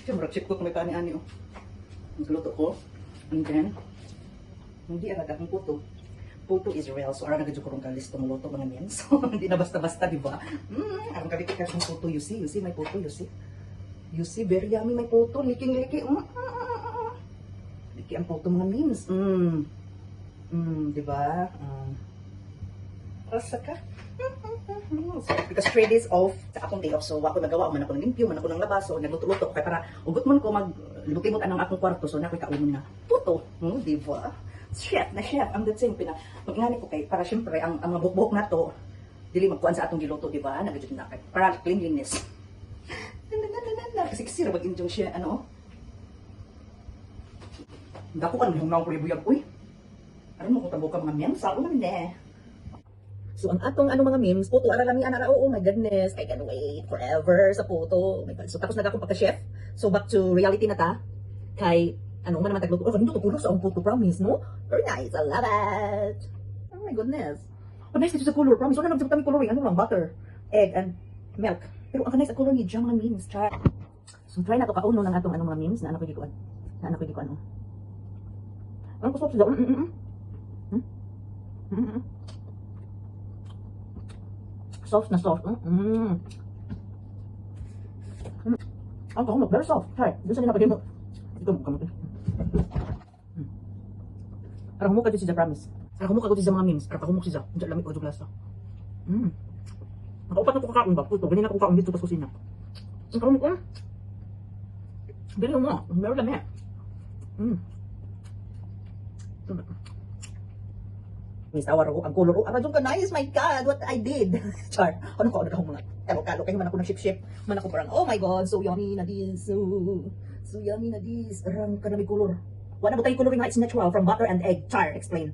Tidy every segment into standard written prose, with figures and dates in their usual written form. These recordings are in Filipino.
Siyempre, chip ko kung may kani-ani, oh. Nagluto ko. And then, hindi agad akong puto. Puto is real. So, arang nagadyo ko rong kalis itong luto mga men. So, hindi na basta-basta, di ba? Arang kabiti ka itong puto. You see, may puto, you see. You see, very yummy, may puto. Liking-liki. Liki ang puto mga means. Di ba? Rasa ka? Because 3 days off, sa akong day off, so ako nagawa, man ako ng limpyo, man ako ng labas, so nagluto-luto ko, kaya para ugot mo ko maglibot-libot anang akong kwarto, so nako'y kaunon na puto, di ba? Chef na chef, ang dating pag-ingani ko kay, para syempre, ang mga bukbuk na to, dili magkuhan sa atong giluto, di ba? Nagadyo na kay, para cleanliness. Kasi kisira, mag-injong siya, ano? Dako ka nung naong kulibuyag, uy. Ano mo kung tabo ka mga miyang, sao namin eh. So, ang atong mga memes, puto, aralami, oh my goodness, I can wait forever sa puto. Oh my God. So, tapos nag-akong pagka-chef. So, back to reality na ta. Kay, man naman tagluto. Oh, ganito to pulo sa ang puto, promise, no? Very nice, I love it. Oh my goodness. Oh, nice dito sa color, promise. Wala naman sa coloring, ano lang, butter, egg, and milk. Pero ang nice ang color ni Jam mga memes, try. So, try na to kauno ng atong mga memes na anak ko gikuan. Ang kusok sila. Soft na soft. Ang kahumok, very soft. Try. Doon sa nilapagay mo. Ito mo, kamote. Parang humok ka dito siya, promise. Parang humok ako dito sa mga memes. Parang humok siya. Diyan lamig ko dito lasa. Nakaupat na ko kakaon ba? Puto, ganyan ako kakaon dito sa kusina. Ang kahumok ko. Ganyan mo. Meron lamig. Miss Awar ako, ang color ko. Aradong ka nice, my God, what I did. Char, ano ko, mga kalo-kalo. Kaya man ako ng ship-ship. Man ako parang, oh my God, so yummy na this. So yummy na this. Arang ka na may color. Wala mo tayong coloring nga, it's natural, from butter and egg. Char, explain.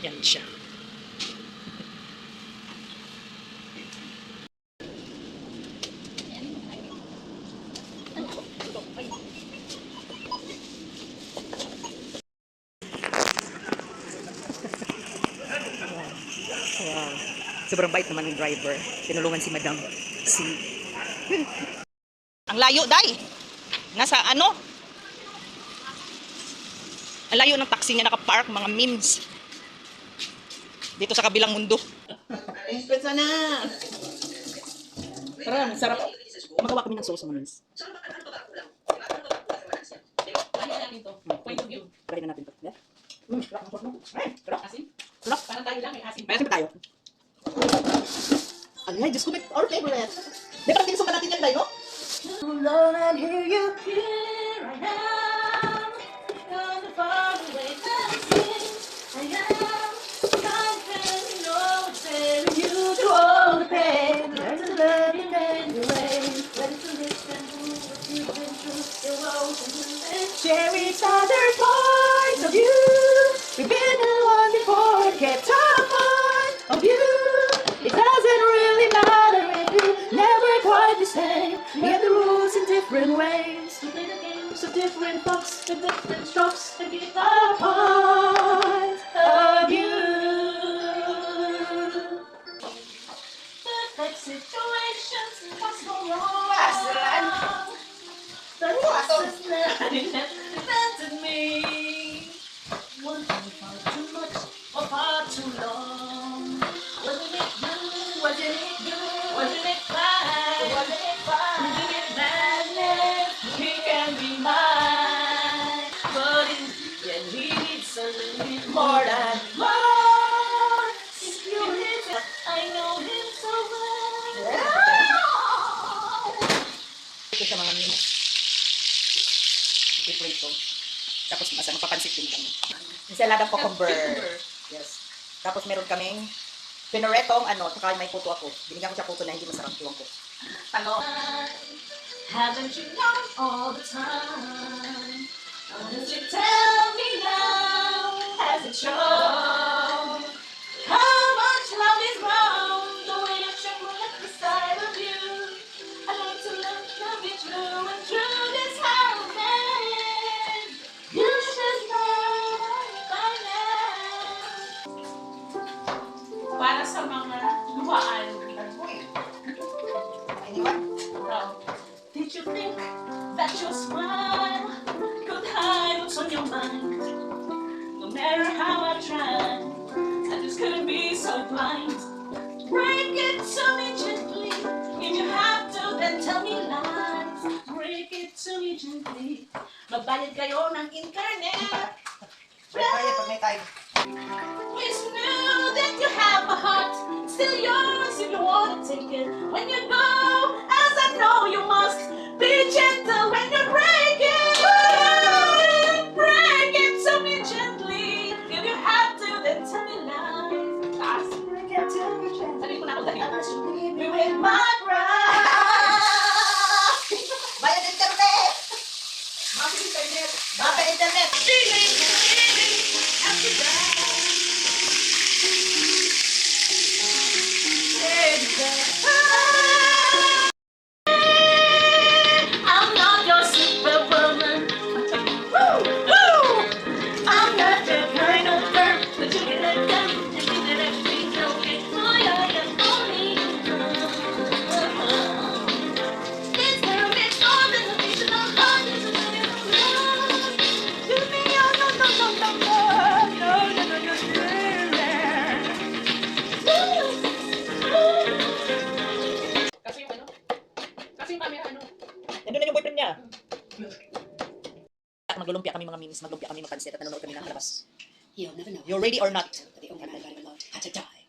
Yan siya. Wow. Sobrang bait naman ng driver. Tinulungan si Madam C. Ang layo, Day. Nasa ano? Ang layo ng taxi nga nakapark, mga memes. Dito sa kabilang mundo. Pizza na! Tara, sarap. Magawa kami ng sauce mga memes. Lagyan na natin ito. Sarap ng sauce mo. Sarap. Asin? Sarap. Parang tayo lang, may asin. May asin pa tayo. Ay, Diyos ko, our favorite. Di ba tinusukan natin yan, Day, no? Lord, and here you here I am. Gone far away from sin. I am confident, no shame. You do all the pain. Learn to love you anyway. Ready to listen to what you've been through. Your woes and share each other's points of view. We've been alone before, kept our point of view. It doesn't really matter if you never quite the same. We have the rules in different ways. We play the games of different folks with different strokes and get our point of view. Perfect situations, what's going wrong? The lessons that invented me. One thing far too much or far too long. Wasn't it good? Wasn't it good? Wasn't it fine? Wasn't it fine? Isn't it madness? He can be mine. But in the end, he needs a little bit more than more. If you live it, I know him so well. Ito sa mga minutes. Ito ito. Tapos magpapansit din kami. Ensaladang cucumber. Yes. Tapos meron kaming pinoretong saka may puto ako. Binigyan ko siya puto na hindi masarap tuwang ko. Haven't you known all the time? Honestly tell me now, has it shown? How much love is wrong? The way you tremble at the sight of you. I like to love you true and true this how man. You should know mind. Break it to me gently. If you have to, then tell me lies. Break it to me gently. Magbayad kayo ng internet. Kaya pag may time. It's new that you have a heart, still yours if you want to take it. When you go, as I know you must, be gentle when you break it. Break it to me gently. If you have to, then tell me lies. Break it to me gently. Sabi ko na ako dali. Leave me with my pride. Bayad internet! Bakit internet? Bakit internet? Feeling, after that. I'm not your superwoman. Woo, woo. I'm not the kind of girl that you can let go and think that everything's okay. Oh, yeah, yeah, only you. This girl is more than a fictional heart. It's a million love. To me, oh, no, no, no, no, no. No, no, no, no, no. Kasi yung ano? Kasi yung camera ano? Nandun na yung boyfriend niya. Maglumpia kami mga memes, maglumpia kami mapansit at nanonood kami ng palabas. You'll never know. You're ready or not? But the only man I ever loved had to die.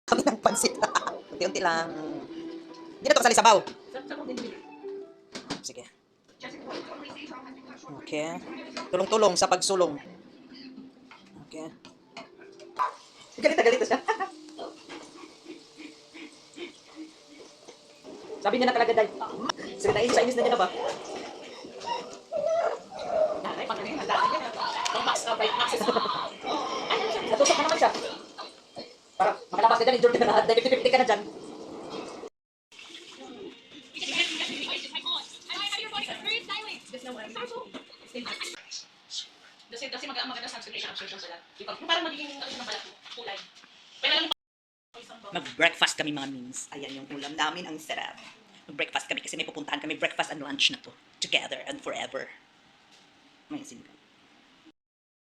Kami ng pansit. Unti-unti lang. Hindi na ito kasali sabaw. Sige. Okay. Tulong-tulong sa pagsulong. Okay. Galit na galit na siya. Sabi niya na talaga dahil. Sige tayo sa inis na niya na ba? Ay, magaling na dati yan. Ang max access. Natusok na naman siya. Para makalabas ka dyan, injured ka na lahat. Dahil 50-50 ka na dyan. Kasi maganda sa absorption sa lahat. Parang magiging ano siya ng balat mo, kulay. Pero alam mo, Mag-breakfast kami mga memes. Ayan yung ulam namin, ang sarap. Mag-breakfast kami kasi may pupuntahan kami. Breakfast and lunch na to. Together and forever. May asin ka.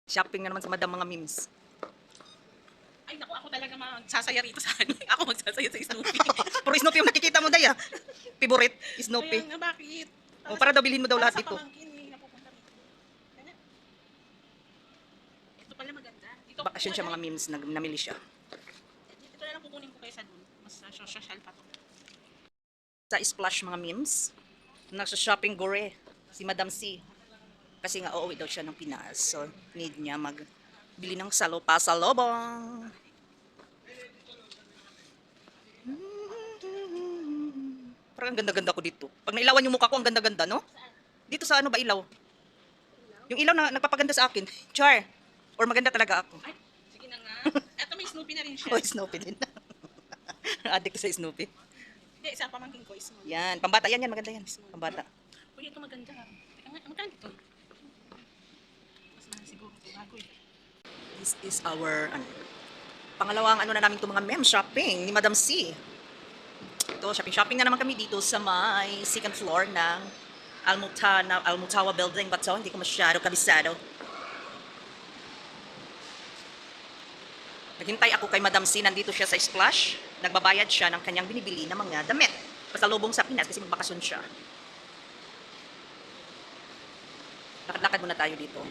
Shopping na naman sa madam mga memes. ay naku, ako talaga magsasaya rito sa ano. Ako magsasaya sa Snoopy. Puro Snoopy yung nakikita mo, Daya. Favorite, Snoopy. Kaya nga, bakit? O, para daw bilhin mo daw Para lahat sa ito. pamangkin, may napupunta rito. Kaya, ito pala maganda. Ito, Bakasyon siya mga memes, namili siya. Ito na lang kukunin ko kaysa dun. Mas social pa to. Sa Splash mga memes, nasa shopping gore, si Madam C. Kasi nga, uuwi daw siya ng Pinas. So, need niya magbili ng salo-pasalobong. Parang ang ganda-ganda ko dito. Pag nailawan yung mukha ko, ang ganda-ganda, no? Dito sa ano ba ilaw? Yung ilaw na nagpapaganda sa akin. Char! Or maganda talaga ako. Ay, sige na nga. Ito may Snoopy na rin siya. Oh, Snoopy din. Addict ko sa Snoopy. Hindi, isa pamangkin ko is Snoopy. Yan, pambata yan, maganda yan. Pambata. Uy, ito maganda. Teka nga, magkano ito? Mas mahal siguro ito bago eh. This is our pangalawang ano na namin itong mga mem shopping ni Madam C. Ito, shopping na naman kami dito sa may second floor ng Almutawa building. But so, hindi ko masyado kabisado. Naghintay ako kay Madam C. Nandito siya sa Splash. Nagbabayad siya ng kanyang binibili na mga damit. Pasalubong sa Pinas kasi magbakasyon siya. Lakad-lakad muna tayo dito.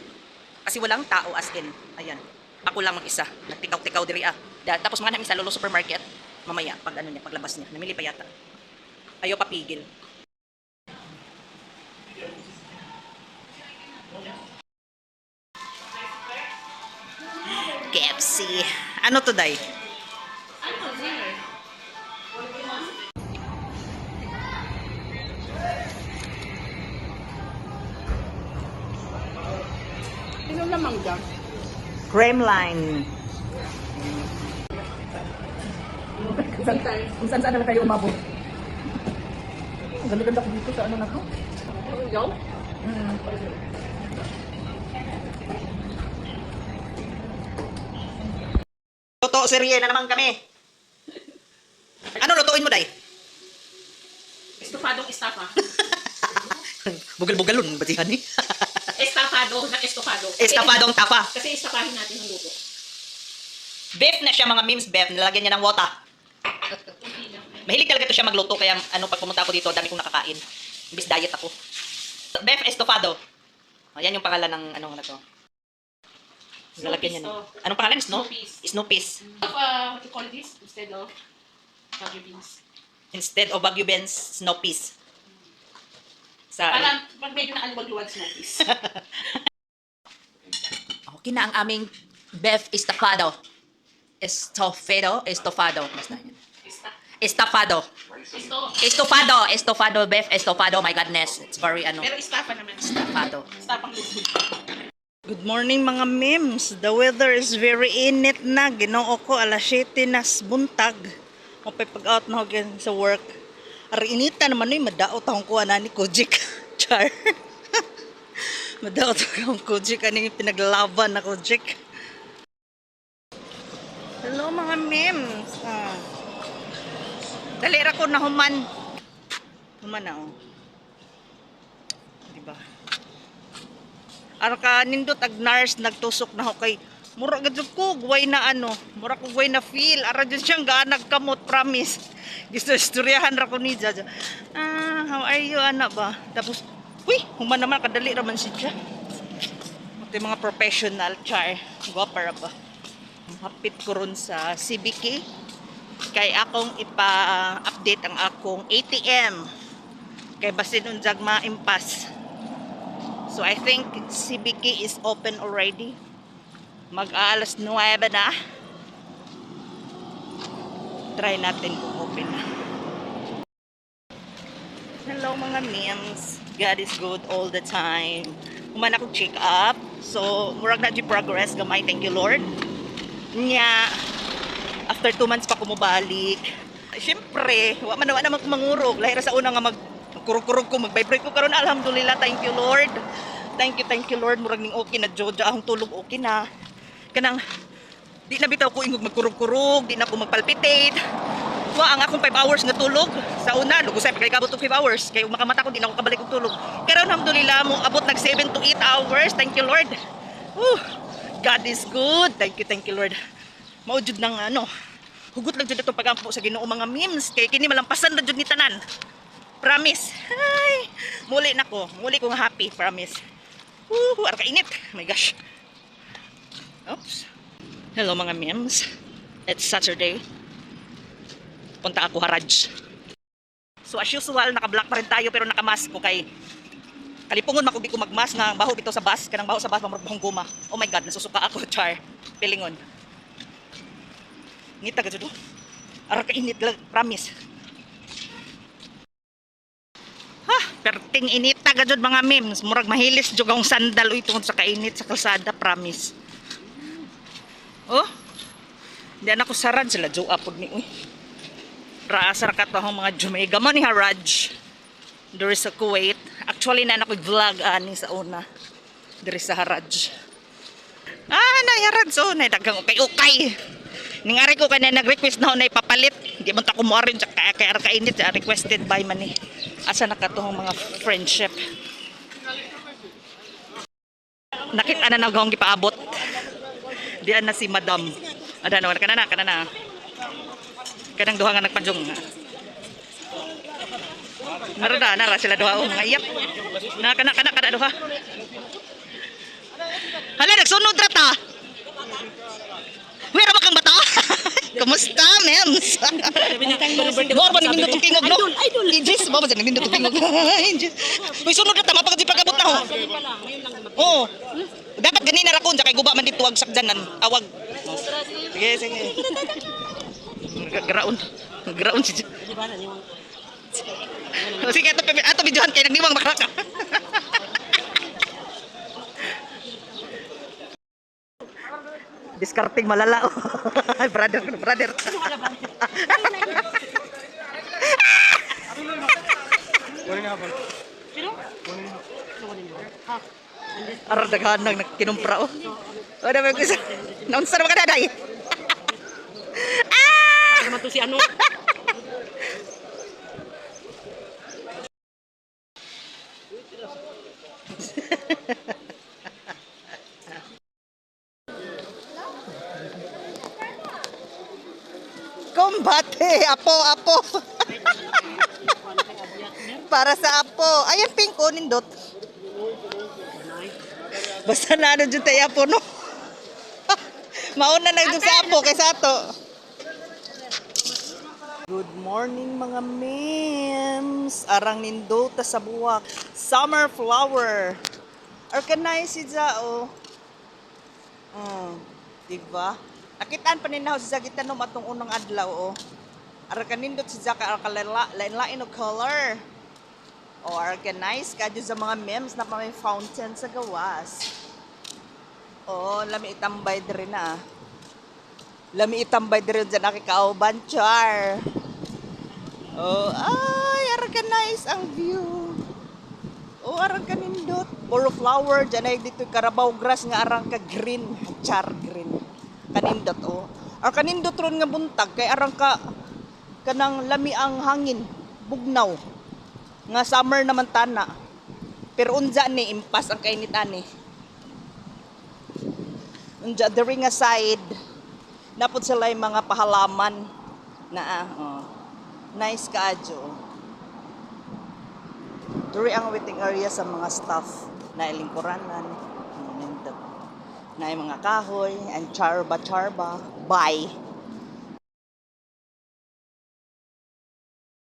Kasi walang tao as in. Ayan. Ako lang mag-isa. Nagtikaw-tikaw diri ah. Tapos mga namin sa Lolo Supermarket. Mamaya, pag ano niya, paglabas niya. Namili pa yata. Ayaw papigil. KFC. Ano to, Day? Ano, Ziller? Ano lamang dyan? Creamline. Kung saan na tayo umabot. Ang ganda-ganda ko dito sa ano na to. Ikaw? Luto, serye na naman kami. Ano lutuin mo, Day? Estofadong estafa. Bugal-bugalon, batihan eh. Estafado. estofado. Estapadong tapa. Kasi estapahin natin ang luto. Beef na siya mga memes, beef. Nilagyan niya ng wota. Mahilig talaga ito siya magluto, kaya pag pumunta ako dito, dami kong nakakain. Imbis diet ako. Beef estofado. Yan yung pangalan ng na to. Lalagyan niya na. Anong pangalan? Snoopy's. What you call this instead of Baguio beans? Instead of Baguio beans, Snoopy's. Sa Para pag medyo nakaluwag-luwag smokies. okay na ang aming beef estofado. Estofado. Basta yun. Estofado. Estofado, beef estofado. My goodness, it's very Pero estafa naman. estofado. Estafang luto. Good morning mga memes. The weather is very init na. Ginoo ko alas 7 na buntag. Mapay pag-out na ako sa work. Ari inita naman yun, madaot akong kuha na ni Kojik. Char. Madaot akong Kojik. Ano yung pinaglaban na Kojik. Hello mga memes. Dalira ko na human. Human na oh. Diba? Ara ka nindot ag nurse nagtusok na ako kay mura gud ko guway na mura ko guway na feel ara jud siyang gaanag kamot promise. Gusto istoryahan ra ko ni Jaja. How are you ana ba? Tapos uy, human naman kadali ra man siya. Ito mga professional char. Guwapa ra ba? Hapit ko ron sa CBK kay akong ipa-update ang akong ATM kay basin unjag ma-impas. So I think CBK is open already. Mag-aalas 9 na. Try natin kung open na. Hello mga memes. God is good all the time. Kuman ako check up. So, murag na di progress. Gamay, thank you Lord. Nya, after 2 months pa kumubalik. Siyempre, wa man naman mangurog. Lahira sa una nga kurog-kurog ko, mag-vibrate ko karon. Alhamdulillah, thank you Lord. Thank you Lord. Murag ning okay na Joja, akong tulog okay na. Kanang di na bitaw ko ingog magkurog-kurog, di na ko magpalpitate. Wa ang akong 5 hours nga tulog. Sa una, lugusay pa kay kabot og 5 hours. Kay makamata ko di na ako kabalik og tulog. Pero alhamdulillah mo abot nag 7 to 8 hours. Thank you Lord. God is good. Thank you Lord. Mao jud nang hugot lang jud itong pagampo sa Ginoo mga memes kay kini malampasan ra jud ni tanan. Promise. Ay, muli na ko. Muli ko nga happy. Promise. Ara ka init. Oh my gosh. Oops. Hello mga memes. It's Saturday. Punta ako Haraj. So as usual, naka-black pa rin tayo pero naka-mask ko kay kalipungon man ko di ko mag-mask nga baho bitaw sa bus. Kanang baho sa bus mamurag guma. Oh my God, nasusuka ako, char. Pilingon. Ngita ka jud. Ara ka init lang. Promise. Perting inita gajud mga memes. Murag mahilis jud ang sandal uy tungod sa kainit sa kalsada, promise. Oh. Di na ko sarad sila jo apod ni uy. Raasar ka to ang mga Jamaica man ni Haraj. Diri sa Kuwait. Actually na ako vlog ani sa una. Diri sa Haraj. Na Haraj so na dagang okay. Ningari ko kanya nag-request na ako na ipapalit. Di man ta ko mo rin kay ara kainit requested by man ni. Asa nakatuhong mga friendship. Nakita na nagawang gipaabot. Diyan na si Madam. Ada na kana na. Kanang duha nga nagpanjong. Nara sila duha mga iyak. Kana duha. Hala nagsunod ra ta. Wala ba kang bata? Kumusta, mems? More ba nagindot ang kingog, no? Idol. Idris, ba ba dyan nagindot ang kingog? Uy, sunod na tama, pagkagabot na ho. Oo. Dapat ganina rakon, kay guba man dito, wag sakdanan, awag. Sige. Graon si Dyan. Sige, ato videohan kayo, nagdiwang makaraka. Discarding malala. Ay, brother. Arar daghan nang kinumpra oh. O na mag isa. Naunsa naman ka na day. Naman to si ano. Ate, apo. Para sa apo. Ayan, pink o, nindot. Basta na ano dyan tayo apo, no? Mauna na dyan sa apo, kaysa ato. Good morning, mga memes. Arang nindota sa buwak. Summer flower. Organize si Zao. Diba? Nakitaan pa ninaw si Zagitan no matong unang adlaw, oh. Arang kanindot si Zaka, lain-lain o color. O, organize ka dyan sa mga memes na may fountain sa gawas. O, lami itambay din na. Lami itambay din dyan nakikauban, char. Oh, ay, organize ang view. Oh, arang kanindot. Puro flower, dyan ay dito Carabao grass nga arang ka green. Char green. Kanindot, oh. Arang kanindot ron nga buntag, kay arang ka kanang lami ang hangin. Bugnaw. Nga summer naman tana. Pero unja ni impas ang kainitan ni. Unja diri nga side napod sila yung mga pahalaman na nice kaadyo. Diri ang waiting area sa mga staff na ilingkuranan. Na yung mga kahoy and charba. Bye.